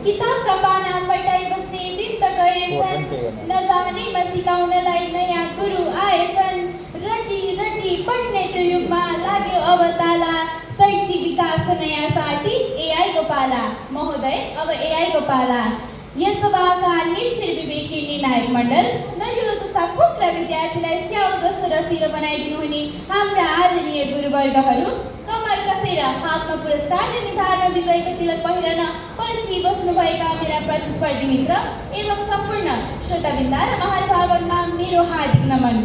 किताबका पाना पल्टाइ बस्ने दिन त गएछन्, नजानेमा सिकाउनलाई नयाँ गुरु आएछन्। रटी रटी पढ्ने त्यो युगमा लाग्यो अब ताला, शैक्षिक विकासको नयाँ साथी एआईको पाला। महोदय, अब एआईको पाला। यसोबाका निर्छिर विवेकी निर्णायक मण्डल, नरिवल जस्ता खोक्रा विद्यार्थीलाई स्याउ जस्तो रसिलो बनाइदिनु हुने हाम्रा आदरणीय गुरुवर्गहरू, कमर कसेर हातमा पुरस्कार र निधारमा विजयको तिलक पहिरन पर्खिबस्नुभएका मेरा प्रतिस्पर्धी मित्र एवं सम्पूर्ण श्रोतावृन्द र महानुभावनमा मेरो हार्दिक नमन।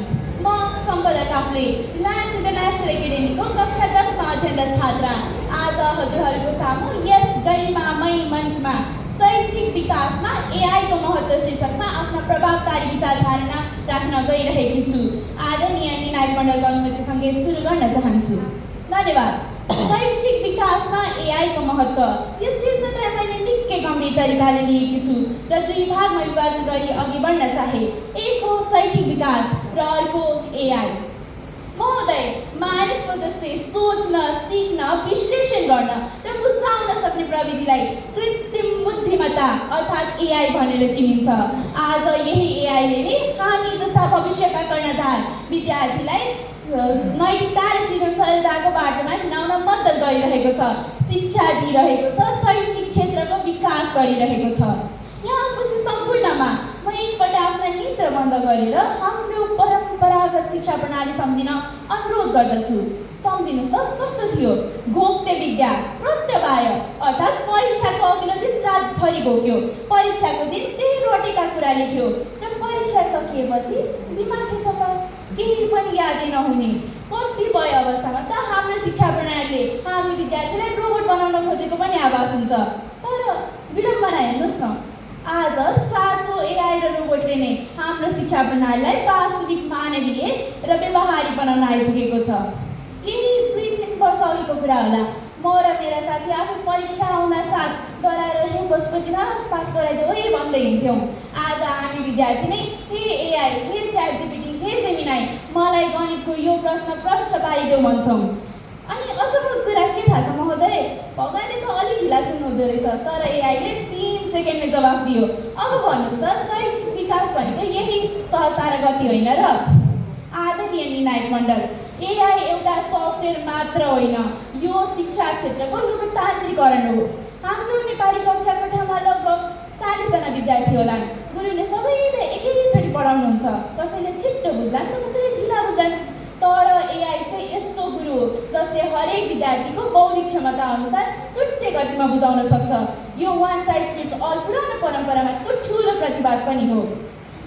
म सम्पदा काफ्ले, रिलायन्स इन्टरनेसनल एकाडेमीको कक्षा 10मा अध्ययनरत छात्रा, आज हजुरहरूको सामु यस गरिमामय मञ्चमा शैक्षिक विकासमा एआईको महत्त्व शीर्षकमा आफ्नो प्रभावकारी विचारधारणा राख्न गइरहेकी छु। आदरणीय निर्णायक मण्डलको अनुमतिसँगै सुरु गर्न चाहन्छु। धन्यवाद। शैक्षिक विकासमा एआईको महत्त्व, यस शीर्षकलाई मैले निकै गम्भीर तरिकाले लिएकी छु र दुई भागमा विभाजन गरी अघि बढ्न चाहे। एक हो शैक्षिक विकास र अर्को एआई। महोदय, मानिसको जस्तै सोच्न, सिक्न, विश्लेषण गर्न र बुझाउन सक्ने प्रविधिलाई कृत्रिम बुद्धिमत्ता अर्थात् एआई भनेर चिनिन्छ। आज यही एआईले नै हामी जस्ता भविष्यका कर्णधार विद्यार्थीलाई नैतिकता र सृजनशीलताको बाटोमा हिँडाउन मद्दत गरिरहेको छ, शिक्षा दिइरहेको छ, शैक्षिक क्षेत्रको विकास गरिरहेको छ। यहाँ उपस्थित सम्पूर्णमा म एकपल्ट आफ्ना नेत्र बन्द गरेर हाम्रो परम्परागत शिक्षा प्रणाली सम्झिन अनुरोध गर्दछु। सम्झिनुहोस् त कस्तो थियो? घोक्ते विद्या, प्रत्यवाय अर्थात् परीक्षाको अघिल्लो दिन रातभरि घोक्यो, परीक्षाको दिन त्यही रटेका कुरा लेख्यो र परीक्षा सकिएपछि दिमागै सफा, केही पनि यादै नहुने। कतिपय अवस्थामा त हाम्रो शिक्षा प्रणालीले हामी विद्यार्थीलाई रोबोट बनाउन खोजेको पनि आभास हुन्छ। तर विडम्बना हेर्नुहोस् न, आज साँचो एआई र रोबोटले नै हाम्रो शिक्षा प्रणालीलाई वास्तविक मानवीय र व्यवहारिक बनाउन आइपुगेको छ। यही 2-3 वर्ष अघिको कुरा होला। म र मेरा साथी आफू परीक्षा आउन साथ डराएर हे पशुपतिमा पास गराइदेऊ है भन्दै हिँड्थ्यौँ। आज हामी विद्यार्थी नै हे एआई, हे च्याटजिपिटी, हे जेमिनाई, मलाई गणितको यो प्रश्न प्रश्न पारिदेऊ भन्छौँ। अनि अझको कुरा के थाहा छ महोदय? भगवानले त अलिक ढिला सुन्नुहुँदो रहेछ, तर एआईले 3 सेकेन्डमै जवाफ दियो। अब भन्नुहोस् त, शैक्षिक विकास भनेको यही सहजता र गति होइन र? आदरणीय निर्णायक मण्डल, एआई एउटा सफ्टवेयर मात्र होइन, यो शिक्षा क्षेत्रको लोकतान्त्रिकरण हो। हाम्रो नेपाली कक्षा कोठामा लगभग 40 जना विद्यार्थी होलान्। गुरुले सबैलाई एकैचोटि पढाउनुहुन्छ, कसैले छिट्टो बुझ्लान् र कसैले ढिला बुझ्लान्। तर एआई चाहिँ यस्तो गुरु हो जसले हरेक विद्यार्थीको बौद्धिक क्षमता अनुसार छुट्टै गतिमा बुझाउन सक्छ। यो वान साइज फिट्स अल पुरानो परम्परामा ठुलो प्रतिवाद पनि हो।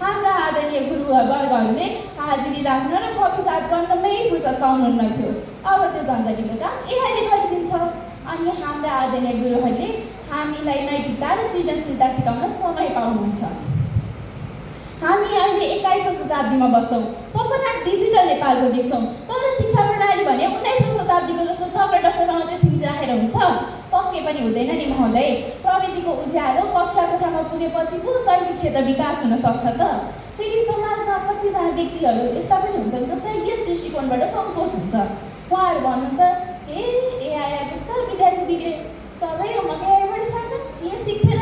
हाम्रा आदरणीय गुरुवर्गहरूले हाजिरी राख्न र कपी जाँच गर्नमै फुर्सद पाउनुहुन्न थियो। अब त्यो झन्झटिलो काम एआईले गरिदिन्छ। अनि हाम्रा आदरणीय गुरुहरूले हामीलाई नैतिकता र सृजनशीलता सिकाउन समय पाउनुहुन्छ। हामी अहिले 21औं शताब्दीमा बस्छौँ, सपना डिजिटल नेपालको देख्छौँ। तर शिक्षा प्रणाली भने 19औं शताब्दीको जस्तो चक्र डस्टरमा मात्रै सीमित राखेर हुन्छ? पक्कै पनि हुँदैन नि महोदय। प्रविधिको उज्यालो कक्षा कोठामा पुगेपछि पो शैक्षिक क्षेत्र विकास हुन सक्छ त। फेरि समाजमा कतिजना व्यक्तिहरू यस्ता पनि हुन्छन् जसलाई यस दृष्टिकोणबाट सङ्कोच हुन्छ। उहाँहरू भन्नुहुन्छ, ए एआई आएपछि त विद्यार्थी बिग्रे, सबै होमवर्क एआईबाट सक्छन्, यो सिक्थेन,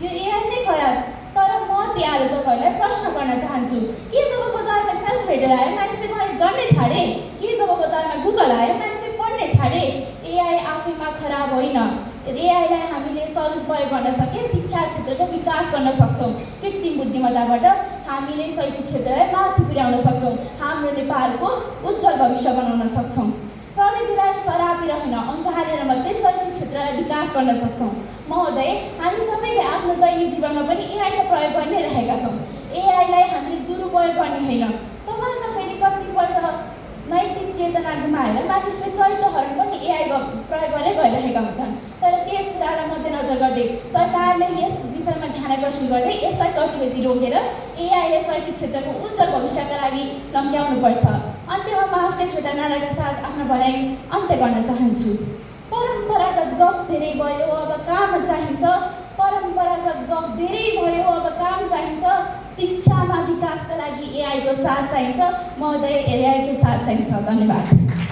यो एआई नै खराब। तर म ती आलोचकहरूलाई प्रश्न गर्न चाहन्छु, के जब बजारमा क्यालकुलेटर आयो मानिसले गणित गर्नै छाडे? के जब बजारमा गुगल आयो मानिसले पढ्नै छाडे? एआई आफैमा खराब होइन। एआईलाई हामीले सदुपयोग गर्न सके शिक्षा क्षेत्रको विकास गर्न सक्छौँ। कृत्रिम बुद्धिमत्ताबाट हामीले शैक्षिक क्षेत्रलाई माथि पुर्याउन सक्छौँ, हाम्रो नेपालको उज्जवल भविष्य बनाउन सक्छौँ। प्रविधिलाई सरापेर होइन, अङ्क हालेर मात्रै शैक्षिक क्षेत्रलाई विकास गर्न सक्छौँ। महोदय, हामी सबैले आफ्नो दैनिक जीवनमा पनि एआईको प्रयोग गर्नै रहेका छौँ। एआईलाई हामीले दुरुपयोग गर्ने होइन। समाजमा फेरि कतिपल्ट नैतिक चेतना गुमाएर मानिसले चरित्रहरू पनि एआईको प्रयोग गरेर गइरहेका हुन्छन्। तर त्यस कुरालाई मध्यनजर गर्दै सरकारले यस विषयमा ध्यान आकर्षण गर्दै यसलाई गतिविधि रोकेर एआईले शैक्षिक क्षेत्रको उज्जवल भविष्यका लागि लम्क्याउनुपर्छ। अन्त्यमा म आफ्नै छोटा नाराका साथ आफ्नो भनाइ अन्त्य गर्न चाहन्छु। परम्परागत गफ धेरै भयो, अब काम चाहिन्छ। परम्परागत गफ धेरै भयो, अब काम चाहिन्छ। शिक्षामा विकासका लागि एआईको साथ चाहिन्छ। महोदय, एआईको साथ चाहिन्छ। धन्यवाद।